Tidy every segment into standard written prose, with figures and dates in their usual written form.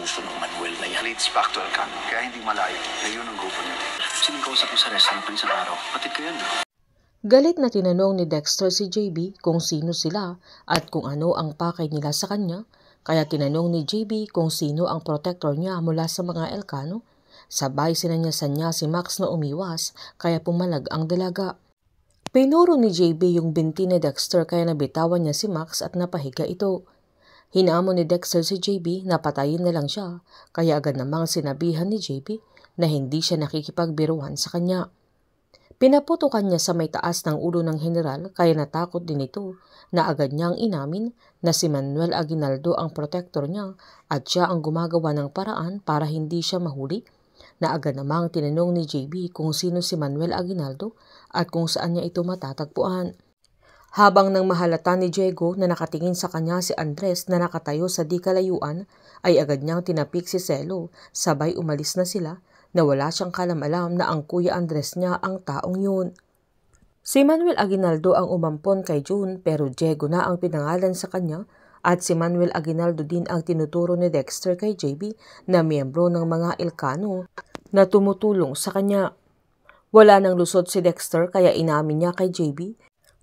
gusto ng Manuel na yan. Leads back to Elcano, kaya hindi malayo. Kaya yun ang grupo niya. Sining kausap mo sa restaurant pa isang araw. Patid ko yan. Galit na tinanong ni Dexter si JB kung sino sila at kung ano ang pakay nila sa kanya, kaya tinanong ni JB kung sino ang protector niya mula sa mga Elcano. Sabay sinanyasan niya si Max na umiwas kaya pumalag ang dalaga. Pinuro ni JB yung binti ni Dexter kaya nabitawan niya si Max at napahiga ito. Hinamon ni Dexter si JB na patayin na lang siya kaya agad namang sinabihan ni JB na hindi siya nakikipagbiruan sa kanya. Pinaputukan niya sa may taas ng ulo ng general kaya natakot din ito na agad niyang inamin na si Manuel Aguinaldo ang protector niya at siya ang gumagawa ng paraan para hindi siya mahuli, na agad namang tinanong ni JB kung sino si Manuel Aguinaldo at kung saan niya ito matatagpuan. Habang nang mahalata ni Diego na nakatingin sa kanya si Andres na nakatayo sa di kalayuan, ay agad niyang tinapik si Celo, sabay umalis na sila na wala siyang kalam-alam na ang Kuya Andres niya ang taong yun. Si Manuel Aguinaldo ang umampon kay June pero Diego na ang pinangalan sa kanya at si Manuel Aguinaldo din ang tinuturo ni Dexter kay JB na miyembro ng mga Elcano na tumutulong sa kanya. Wala nang lusot si Dexter kaya inamin niya kay JB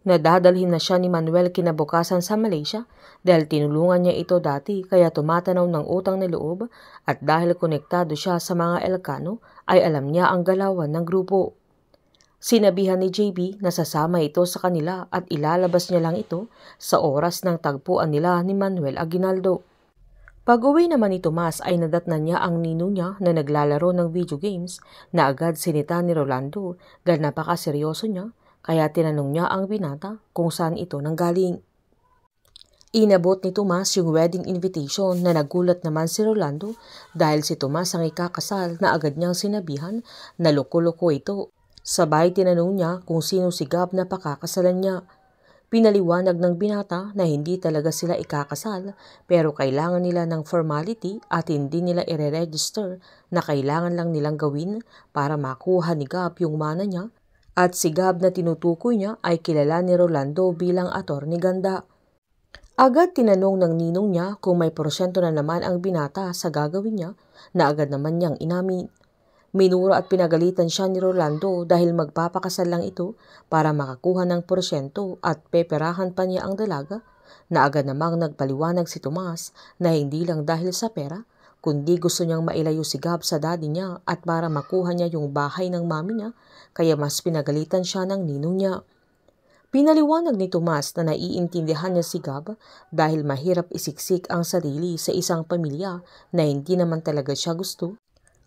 na dadalhin na siya ni Manuel kinabukasan sa Malaysia dahil tinulungan niya ito dati kaya tumatanaw ng utang na loob at dahil konektado siya sa mga Elcano ay alam niya ang galawan ng grupo. Sinabihan ni JB na sasama ito sa kanila at ilalabas niya lang ito sa oras ng tagpuan nila ni Manuel Aguinaldo. Pag-uwi naman ni Tomas ay nadatnan niya ang nino niya na naglalaro ng video games na agad sinita ni Rolando dahil napakaseryoso niya. Kaya tinanong niya ang binata kung saan ito nanggaling. Inabot ni Tomas yung wedding invitation na nagulat naman si Rolando dahil si Tomas ang ikakasal na agad niyang sinabihan na loko-loko ito. Sabay tinanong niya kung sino si Gab na pakakasalan niya. Pinaliwanag ng binata na hindi talaga sila ikakasal pero kailangan nila ng formality at hindi nila ire-register na kailangan lang nilang gawin para makuha ni Gab yung mana niya. At si Gab na tinutukoy niya ay kilala ni Rolando bilang attorney ganda. Agad tinanong ng ninong niya kung may porsyento na naman ang binata sa gagawin niya na agad naman niyang inamin. Minura at pinagalitan siya ni Rolando dahil magpapakasal lang ito para makakuha ng porsyento at peperahan pa niya ang dalaga na agad namang nagpaliwanag si Tomas na hindi lang dahil sa pera kundi gusto niyang mailayo si Gab sa daddy niya at para makuha niya yung bahay ng mami niya kaya mas pinagalitan siya ng ninong niya. Pinaliwanag ni Tomas na naiintindihan niya si Gab dahil mahirap isiksik ang sarili sa isang pamilya na hindi naman talaga siya gusto.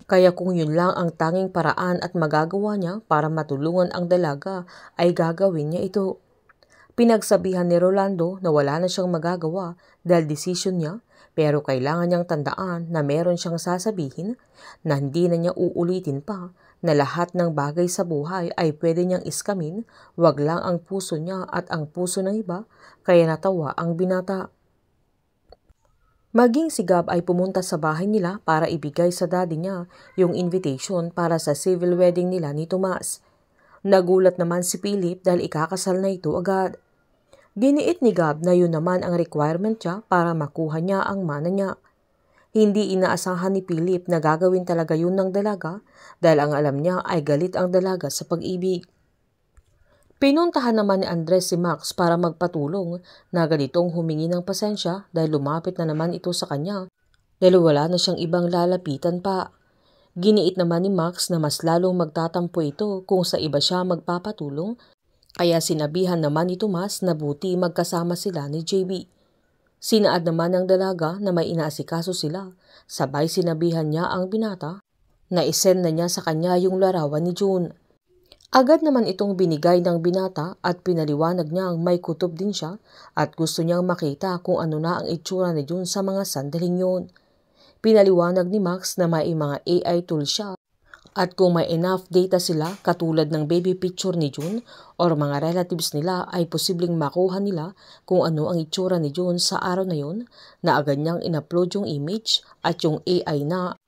Kaya kung yun lang ang tanging paraan at magagawa niya para matulungan ang dalaga ay gagawin niya ito. Pinagsabihan ni Rolando na wala na siyang magagawa dahil desisyon niya pero kailangan niyang tandaan na meron siyang sasabihin na hindi na niya uulitin pa na lahat ng bagay sa buhay ay pwede niyang iskamin, wag lang ang puso niya at ang puso ng iba, kaya natawa ang binata. Maging si Gab ay pumunta sa bahay nila para ibigay sa daddy niya yung invitation para sa civil wedding nila ni Tomas. Nagulat naman si Philip dahil ikakasal na ito agad. Giniit ni Gab na yun naman ang requirement niya para makuha niya ang mana niya. Hindi inaasahan ni Philip na gagawin talaga yun ng dalaga dahil ang alam niya ay galit ang dalaga sa pag-ibig. Pinuntahan naman ni Andres si Max para magpatulong na ganitong humingi ng pasensya dahil lumapit na naman ito sa kanya dahil wala na siyang ibang lalapitan pa. Giniit naman ni Max na mas lalong magtatampo ito kung sa iba siya magpapatulong kaya sinabihan naman ni Tomas na buti magkasama sila ni JB. Sinaad naman ng dalaga na may inaasikaso sila, sabay sinabihan niya ang binata na isend na niya sa kanya yung larawan ni June. Agad naman itong binigay ng binata at pinaliwanag niyang may kutob din siya at gusto niyang makita kung ano na ang itsura ni June sa mga sandaling yun. Pinaliwanag ni Max na may mga AI tool siya at kung may enough data sila katulad ng baby picture ni June or mga relatives nila ay posibleng makuha nila kung ano ang itsura ni June sa araw na yun na agad niyang in-upload yung image at yung AI na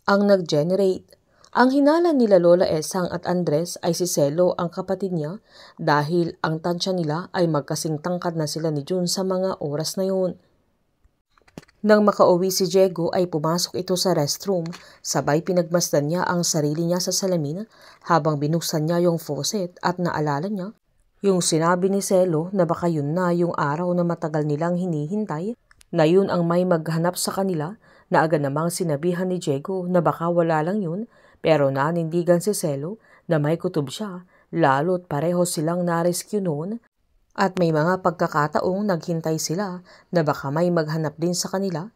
ang nag-generate. Ang hinala nila Lola Esang at Andres ay si Celo ang kapatid niya dahil ang tansya nila ay magkasing tangkad na sila ni June sa mga oras na yun. Nang makauwi si Diego ay pumasok ito sa restroom, sabay pinagmasdan niya ang sarili niya sa salamin habang binuksan niya yung faucet at naalala niya yung sinabi ni Celo na baka yun na yung araw na matagal nilang hinihintay, na yun ang may maghanap sa kanila, na agad namang sinabihan ni Diego na baka wala lang yun, pero nanindigan si Celo na may kutob siya, lalo't pareho silang na-rescue noon. At may mga pagkakataong naghintay sila na baka may maghanap din sa kanila.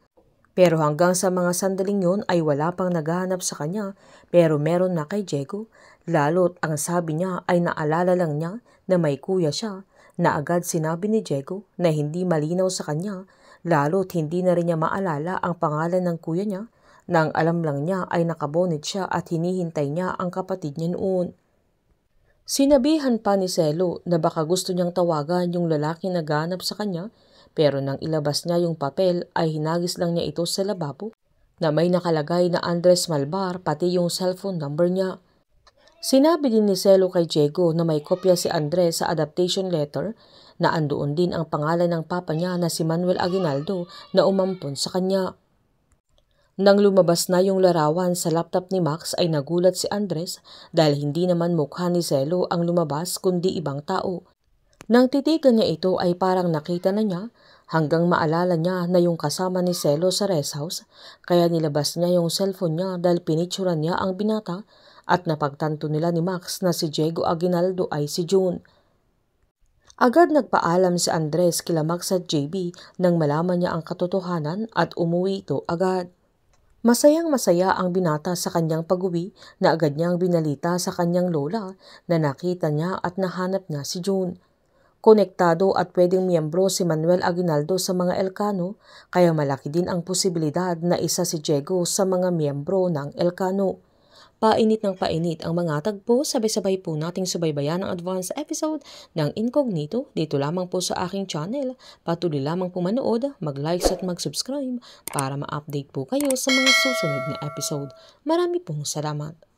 Pero hanggang sa mga sandaling yun ay wala pang naghahanap sa kanya, pero meron na kay Diego. Lalo't ang sabi niya ay naalala lang niya na may kuya siya, na agad sinabi ni Diego na hindi malinaw sa kanya, lalo't hindi na rin niya maalala ang pangalan ng kuya niya, nang alam lang niya ay nakabonet siya at hinihintay niya ang kapatid niya noon. Sinabihan pa ni Celo na baka gusto niyang tawagan yung lalaki na naghahanap sa kanya, pero nang ilabas niya yung papel ay hinagis lang niya ito sa lababo na may nakalagay na Andres Malvar pati yung cellphone number niya. Sinabi din ni Celo kay Diego na may kopya si Andres sa adaptation letter na andoon din ang pangalan ng papa niya na si Manuel Aguinaldo na umampon sa kanya. Nang lumabas na yung larawan sa laptop ni Max ay nagulat si Andres dahil hindi naman mukha ni Celo ang lumabas kundi ibang tao. Nang titigan niya ito ay parang nakita na niya hanggang maalala niya na yung kasama ni Celo sa rest house, kaya nilabas niya yung cellphone niya dahil pinicturan niya ang binata at napagtanto nila ni Max na si Diego Aguinaldo ay si June. Agad nagpaalam si Andres kila Max at JB nang malaman niya ang katotohanan at umuwi ito agad. Masayang-masaya ang binata sa kanyang pag-uwi na agad niyang binalita sa kanyang lola na nakita niya at nahanap niya si June. Konektado at pwedeng miyembro si Manuel Aguinaldo sa mga Elcano, kaya malaki din ang posibilidad na isa si Diego sa mga miyembro ng Elcano. Painit ng painit ang mga tagpo, sabay-sabay po nating subaybayan ang advance episode ng Incognito dito lamang po sa aking channel. Patuloy lamang po manood, mag-like at mag-subscribe para ma-update po kayo sa mga susunod na episode. Marami pong salamat.